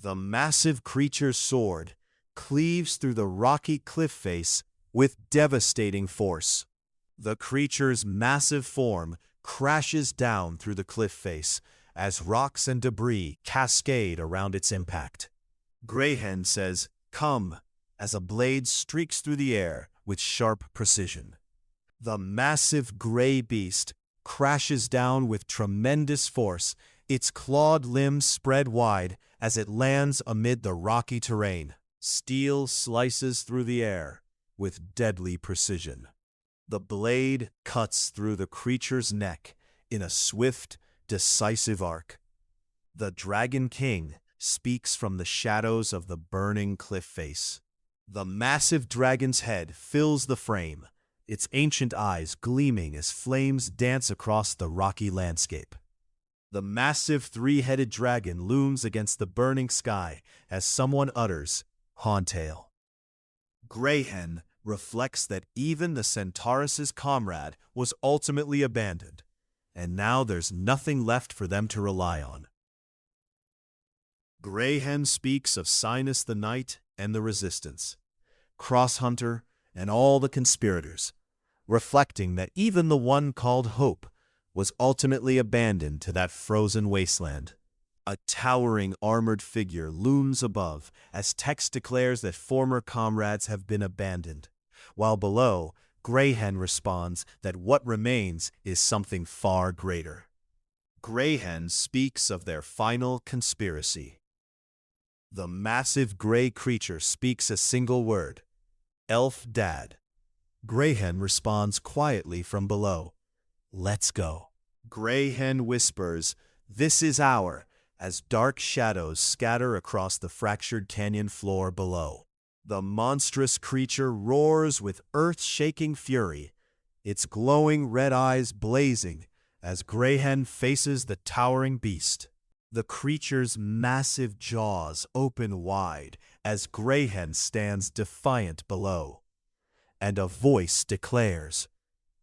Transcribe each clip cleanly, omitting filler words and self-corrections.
The massive creature's sword cleaves through the rocky cliff face with devastating force. The creature's massive form crashes down through the cliff face as rocks and debris cascade around its impact. Greyhen says, "Come," as a blade streaks through the air with sharp precision. The massive gray beast crashes down with tremendous force, its clawed limbs spread wide as it lands amid the rocky terrain. Steel slices through the air with deadly precision. The blade cuts through the creature's neck in a swift, decisive arc. The Dragon King speaks from the shadows of the burning cliff face. The massive dragon's head fills the frame, its ancient eyes gleaming as flames dance across the rocky landscape. The massive three-headed dragon looms against the burning sky as someone utters, "Hauntail." Greyhen reflects that even the Centaurus' comrade was ultimately abandoned, and now there's nothing left for them to rely on. Greyhen speaks of Sinus the Knight and the Resistance, Crosshunter, and all the conspirators, reflecting that even the one called Hope was ultimately abandoned to that frozen wasteland. A towering armored figure looms above as text declares that former comrades have been abandoned, while below, Greyhen responds that what remains is something far greater. Greyhen speaks of their final conspiracy. The massive gray creature speaks a single word, "Elf Dad." Greyhen responds quietly from below, "Let's go." Greyhen whispers, "This is our," as dark shadows scatter across the fractured canyon floor below. The monstrous creature roars with earth-shaking fury, its glowing red eyes blazing as Greyhen faces the towering beast. The creature's massive jaws open wide as Greyhen stands defiant below. And a voice declares,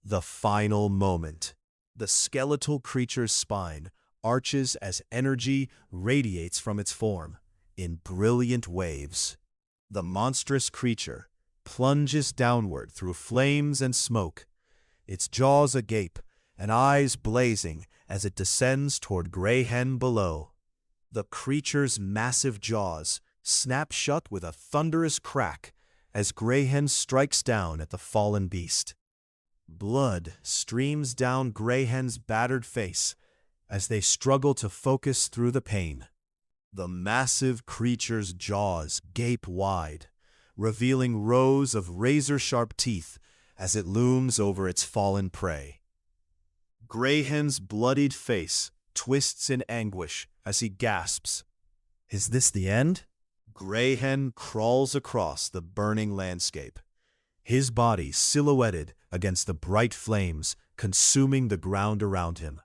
"The final moment." The skeletal creature's spine arches as energy radiates from its form in brilliant waves. The monstrous creature plunges downward through flames and smoke, its jaws agape and eyes blazing as it descends toward Greyhen below. The creature's massive jaws snap shut with a thunderous crack as Greyhen strikes down at the fallen beast. Blood streams down Greyhen's battered face as they struggle to focus through the pain. The massive creature's jaws gape wide, revealing rows of razor-sharp teeth as it looms over its fallen prey. Greyhen's bloodied face twists in anguish as he gasps, "Is this the end?" Greyhen crawls across the burning landscape, his body silhouetted against the bright flames consuming the ground around him.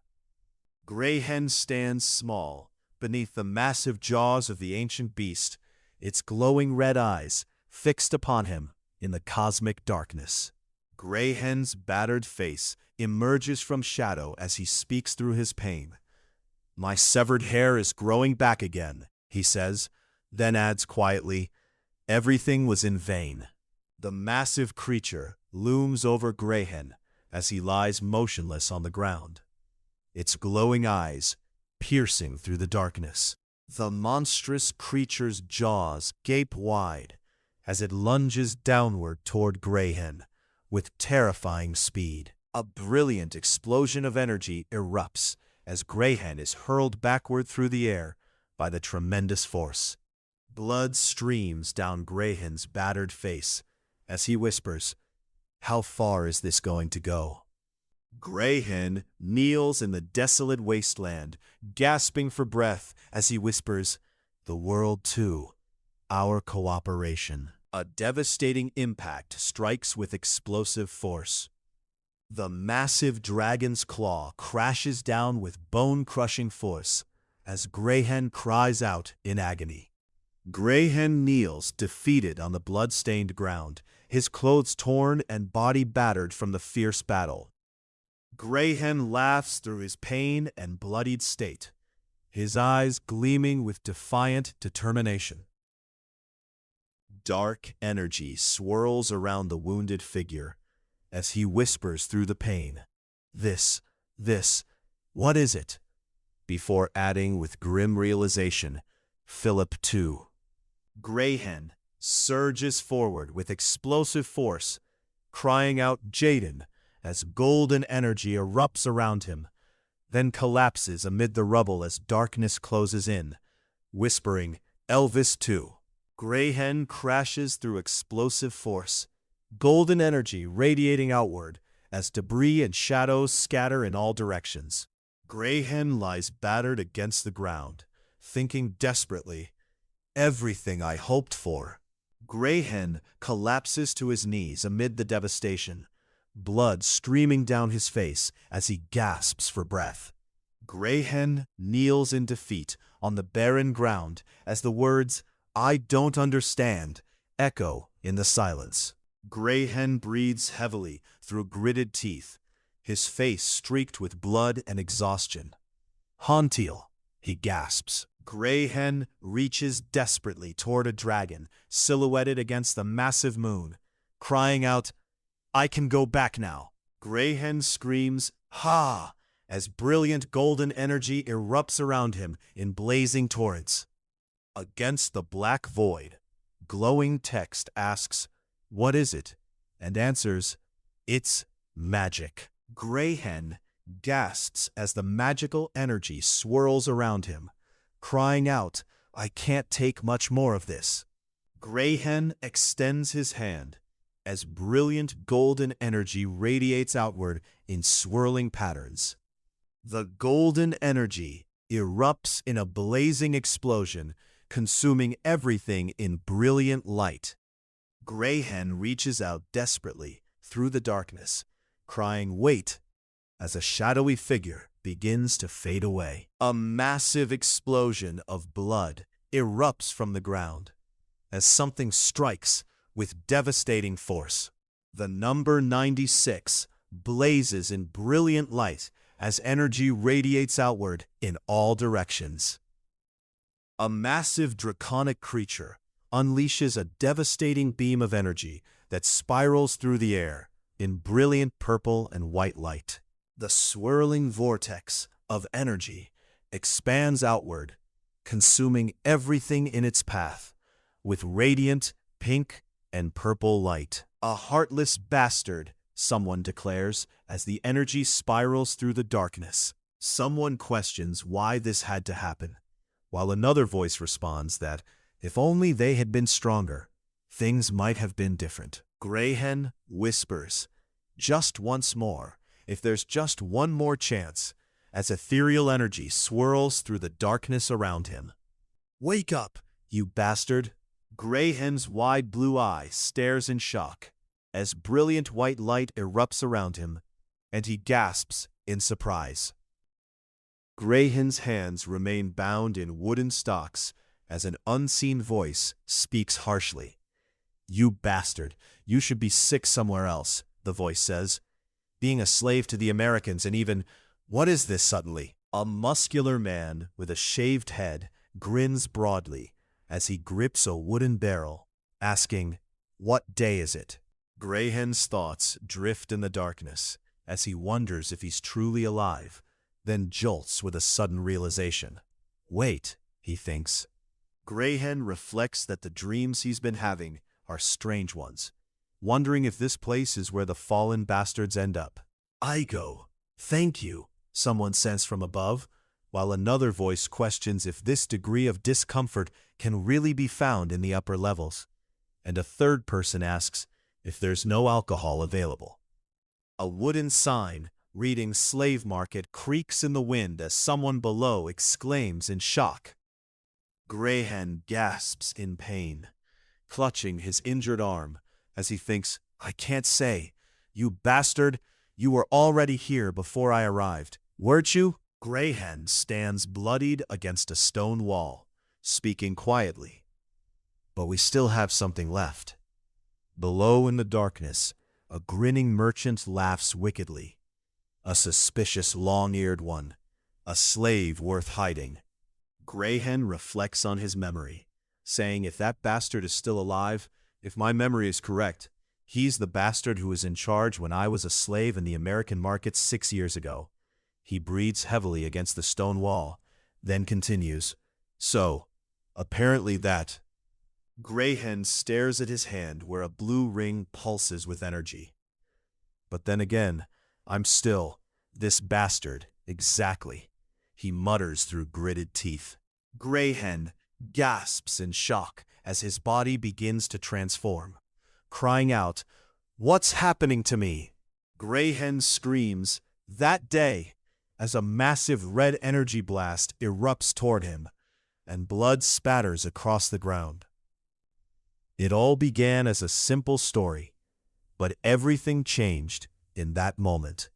Greyhen stands small beneath the massive jaws of the ancient beast, its glowing red eyes fixed upon him in the cosmic darkness. Greyhen's battered face emerges from shadow as he speaks through his pain. "My severed hair is growing back again," he says, then adds quietly, "Everything was in vain." The massive creature looms over Greyhen as he lies motionless on the ground, its glowing eyes piercing through the darkness. The monstrous creature's jaws gape wide as it lunges downward toward Greyhen with terrifying speed. A brilliant explosion of energy erupts as Greyhen is hurled backward through the air by the tremendous force. Blood streams down Greyhen's battered face as he whispers, "How far is this going to go?" Greyhen kneels in the desolate wasteland, gasping for breath as he whispers, "The world too, our cooperation." A devastating impact strikes with explosive force. The massive dragon's claw crashes down with bone-crushing force as Greyhen cries out in agony. Greyhen kneels defeated on the blood-stained ground, his clothes torn and body battered from the fierce battle. Greyhen laughs through his pain and bloodied state, his eyes gleaming with defiant determination. Dark energy swirls around the wounded figure as he whispers through the pain, "This, what is it?" Before adding with grim realization, "Philip too." Greyhen surges forward with explosive force, crying out Jaden as golden energy erupts around him, then collapses amid the rubble as darkness closes in, whispering, "Elvis too." Greyhen crashes through explosive force, golden energy radiating outward as debris and shadows scatter in all directions. Greyhen lies battered against the ground, thinking desperately, "Everything I hoped for." Greyhen collapses to his knees amid the devastation, blood streaming down his face as he gasps for breath. Greyhen kneels in defeat on the barren ground as the words, "I don't understand," echo in the silence. Greyhen breathes heavily through gritted teeth, his face streaked with blood and exhaustion. "Hauntil," he gasps. Greyhen reaches desperately toward a dragon silhouetted against the massive moon, crying out, "I can go back now." Greyhen screams, "Ha!" as brilliant golden energy erupts around him in blazing torrents. Against the black void, glowing text asks, "What is it?" and answers, "It's magic." Greyhen gasps as the magical energy swirls around him, crying out, "I can't take much more of this." Greyhen extends his hand as brilliant golden energy radiates outward in swirling patterns. The golden energy erupts in a blazing explosion, consuming everything in brilliant light. Greyhen reaches out desperately through the darkness, crying, "Wait," as a shadowy figure begins to fade away. A massive explosion of blood erupts from the ground as something strikes with devastating force. The number 96 blazes in brilliant light as energy radiates outward in all directions. A massive draconic creature unleashes a devastating beam of energy that spirals through the air in brilliant purple and white light. The swirling vortex of energy expands outward, consuming everything in its path with radiant pink and purple light. "A heartless bastard," someone declares as the energy spirals through the darkness. Someone questions why this had to happen, while another voice responds that if only they had been stronger, things might have been different. Greyhen whispers, "Just once more, if there's just one more chance," as ethereal energy swirls through the darkness around him. "Wake up, you bastard!" Greyhen's wide blue eye stares in shock as brilliant white light erupts around him, and he gasps in surprise. Greyhen's hands remain bound in wooden stocks as an unseen voice speaks harshly. "You bastard, you should be sick somewhere else," the voice says. "Being a slave to the Americans and even, what is this suddenly?" A muscular man with a shaved head grins broadly as he grips a wooden barrel, asking, "What day is it?" Greyhen's thoughts drift in the darkness as he wonders if he's truly alive, then jolts with a sudden realization. "Wait," he thinks. Greyhen reflects that the dreams he's been having are strange ones, wondering if this place is where the fallen bastards end up. "Igo, thank you," someone says from above, while another voice questions if this degree of discomfort can really be found in the upper levels, and a third person asks if there's no alcohol available. A wooden sign reading "Slave Market" creaks in the wind as someone below exclaims in shock. Greyhen gasps in pain, clutching his injured arm as he thinks, "I can't say. You bastard, you were already here before I arrived, weren't you?" Greyhen stands bloodied against a stone wall, speaking quietly. "But we still have something left." Below in the darkness, a grinning merchant laughs wickedly. A suspicious long-eared one, a slave worth hiding. Greyhen reflects on his memory, saying, if that bastard is still alive, if my memory is correct, he's the bastard who was in charge when I was a slave in the American market 6 years ago. He breathes heavily against the stone wall, then continues, so, apparently that. Greyhen stares at his hand where a blue ring pulses with energy. But then again, I'm still, this bastard, exactly. He mutters through gritted teeth. Greyhen gasps in shock as his body begins to transform, crying out, "What's happening to me?" Greyhen screams, that day, as a massive red energy blast erupts toward him, and blood spatters across the ground. It all began as a simple story, but everything changed in that moment.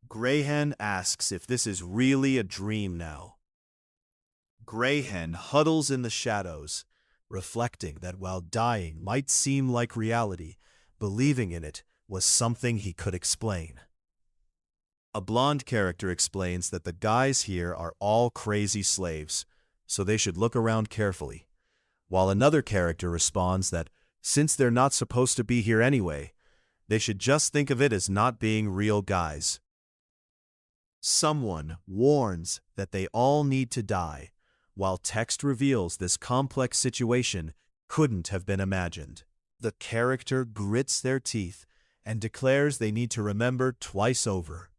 Greyhen asks if this is really a dream now. Greyhen huddles in the shadows, reflecting that while dying might seem like reality, believing in it was something he could explain. A blonde character explains that the guys here are all crazy slaves, so they should look around carefully, while another character responds that since they're not supposed to be here anyway, they should just think of it as not being real guys. Someone warns that they all need to die, while text reveals this complex situation couldn't have been imagined. The character grits their teeth and declares they need to remember twice over.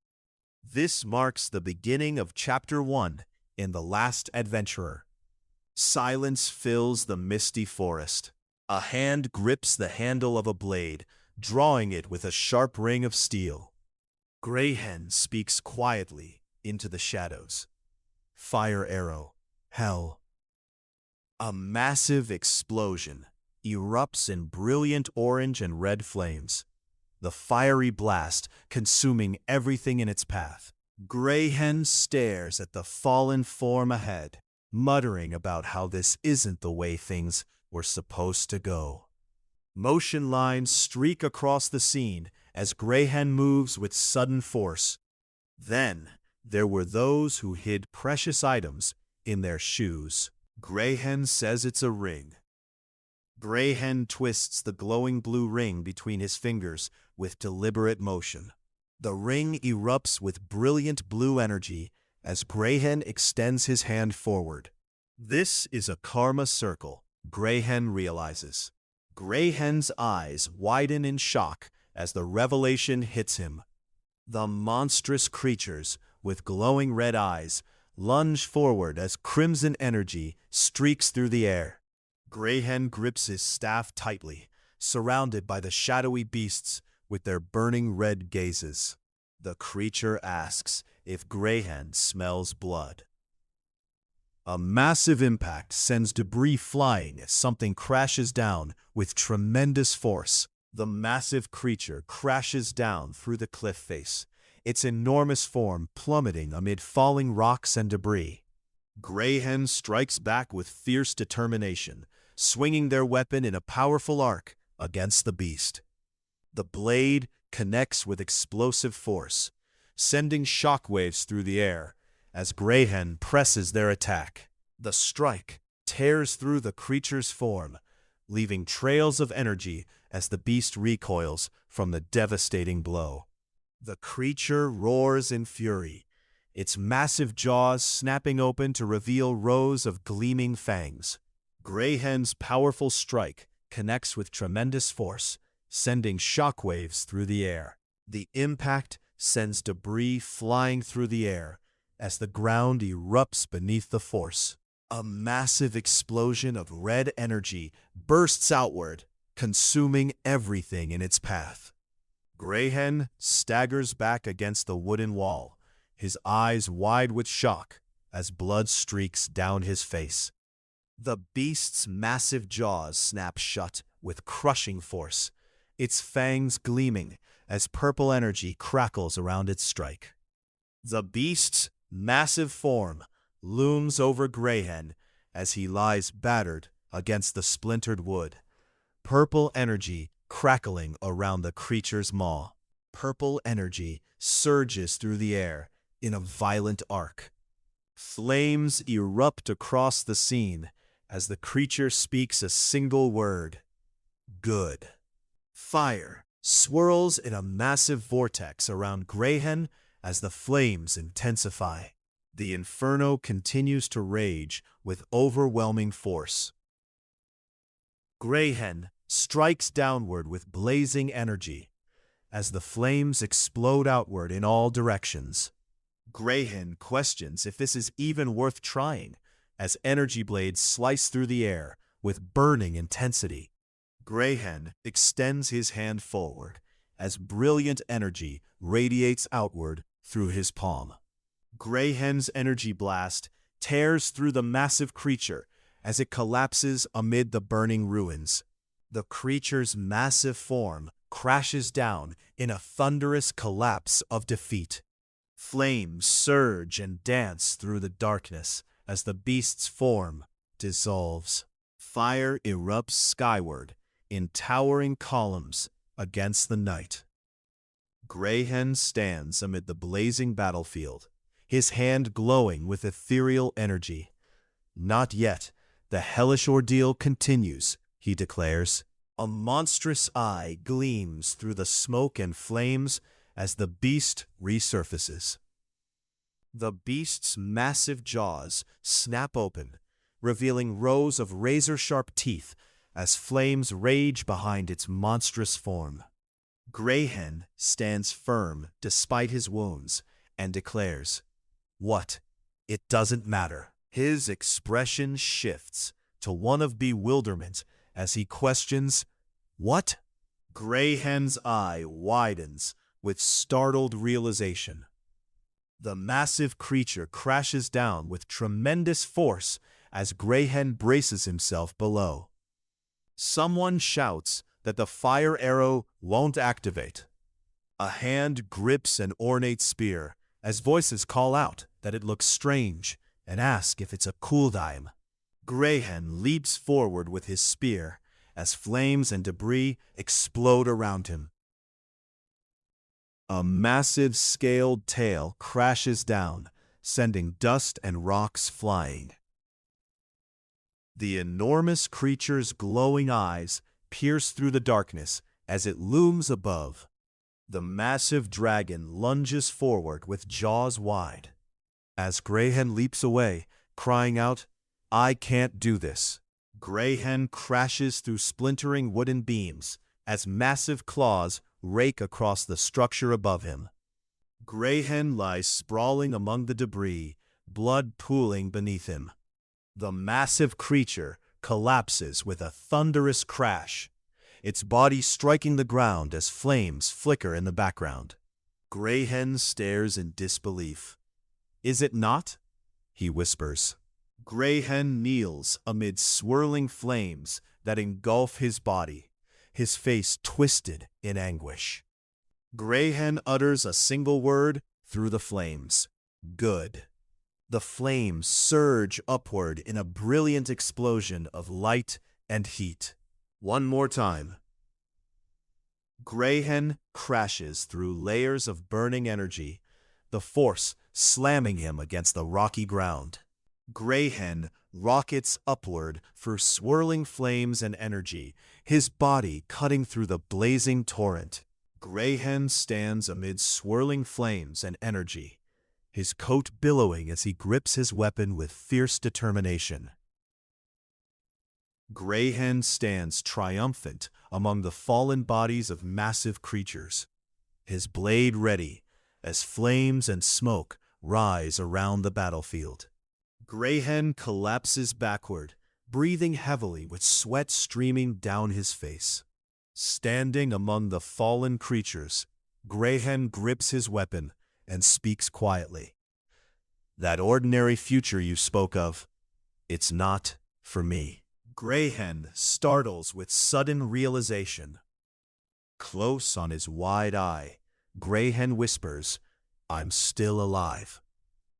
This marks the beginning of Chapter 1 in The Last Adventurer. Silence fills the misty forest. A hand grips the handle of a blade, drawing it with a sharp ring of steel. Greyhen speaks quietly into the shadows. Fire arrow. Hell. A massive explosion erupts in brilliant orange and red flames, the fiery blast consuming everything in its path. Greyhen stares at the fallen form ahead, muttering about how this isn't the way things were supposed to go. Motion lines streak across the scene as Greyhen moves with sudden force. Then there were those who hid precious items in their shoes. Greyhen says it's a ring. Greyhen twists the glowing blue ring between his fingers with deliberate motion. The ring erupts with brilliant blue energy as Greyhen extends his hand forward. This is a karma circle, Greyhen realizes. Greyhen's eyes widen in shock as the revelation hits him. The monstrous creatures with glowing red eyes lunge forward as crimson energy streaks through the air. Greyhen grips his staff tightly, surrounded by the shadowy beasts with their burning red gazes. The creature asks if Greyhen smells blood. A massive impact sends debris flying as something crashes down with tremendous force. The massive creature crashes down through the cliff face, its enormous form plummeting amid falling rocks and debris. Greyhen strikes back with fierce determination, swinging their weapon in a powerful arc against the beast. The blade connects with explosive force, sending shockwaves through the air as Greyhen presses their attack. The strike tears through the creature's form, leaving trails of energy as the beast recoils from the devastating blow. The creature roars in fury, its massive jaws snapping open to reveal rows of gleaming fangs. Greyhen's powerful strike connects with tremendous force, sending shockwaves through the air. The impact sends debris flying through the air as the ground erupts beneath the force. A massive explosion of red energy bursts outward, consuming everything in its path. Greyhen staggers back against the wooden wall, his eyes wide with shock as blood streaks down his face. The beast's massive jaws snap shut with crushing force, its fangs gleaming as purple energy crackles around its strike. The beast's massive form looms over Greyhen as he lies battered against the splintered wood, purple energy crackling around the creature's maw. Purple energy surges through the air in a violent arc. Flames erupt across the scene as the creature speaks a single word. Good. Fire swirls in a massive vortex around Greyhen as the flames intensify. The inferno continues to rage with overwhelming force. Greyhen strikes downward with blazing energy as the flames explode outward in all directions. Greyhen questions if this is even worth trying as energy blades slice through the air with burning intensity. Greyhen extends his hand forward as brilliant energy radiates outward through his palm. Greyhen's energy blast tears through the massive creature as it collapses amid the burning ruins. The creature's massive form crashes down in a thunderous collapse of defeat. Flames surge and dance through the darkness as the beast's form dissolves. Fire erupts skyward in towering columns against the night. Greyhen stands amid the blazing battlefield, his hand glowing with ethereal energy. Not yet. The hellish ordeal continues, he declares. A monstrous eye gleams through the smoke and flames as the beast resurfaces. The beast's massive jaws snap open, revealing rows of razor-sharp teeth as flames rage behind its monstrous form. Greyhen stands firm despite his wounds and declares, "What? It doesn't matter." His expression shifts to one of bewilderment as he questions, "What?" Greyhen's eye widens with startled realization. The massive creature crashes down with tremendous force as Greyhen braces himself below. Someone shouts that the fire arrow won't activate. A hand grips an ornate spear as voices call out that it looks strange and ask if it's a cooldown. Greyhen leaps forward with his spear as flames and debris explode around him. A massive scaled tail crashes down, sending dust and rocks flying. The enormous creature's glowing eyes pierce through the darkness as it looms above. The massive dragon lunges forward with jaws wide. As Greyhen leaps away, crying out, "I can't do this." Greyhen crashes through splintering wooden beams as massive claws rake across the structure above him. Greyhen lies sprawling among the debris, blood pooling beneath him. The massive creature collapses with a thunderous crash, its body striking the ground as flames flicker in the background. Greyhen stares in disbelief. "Is it not?" he whispers. Greyhen kneels amid swirling flames that engulf his body, his face twisted in anguish. Greyhen utters a single word through the flames. "Good." The flames surge upward in a brilliant explosion of light and heat. One more time. Greyhen crashes through layers of burning energy, the force slamming him against the rocky ground. Greyhen rockets upward through swirling flames and energy, his body cutting through the blazing torrent. Greyhen stands amid swirling flames and energy, his coat billowing as he grips his weapon with fierce determination. Greyhen stands triumphant among the fallen bodies of massive creatures, his blade ready as flames and smoke rise around the battlefield. Greyhen collapses backward, breathing heavily with sweat streaming down his face. Standing among the fallen creatures, Greyhen grips his weapon and speaks quietly. "That ordinary future you spoke of, it's not for me." Greyhen startles with sudden realization. Close on his wide eye, Greyhen whispers, "I'm still alive."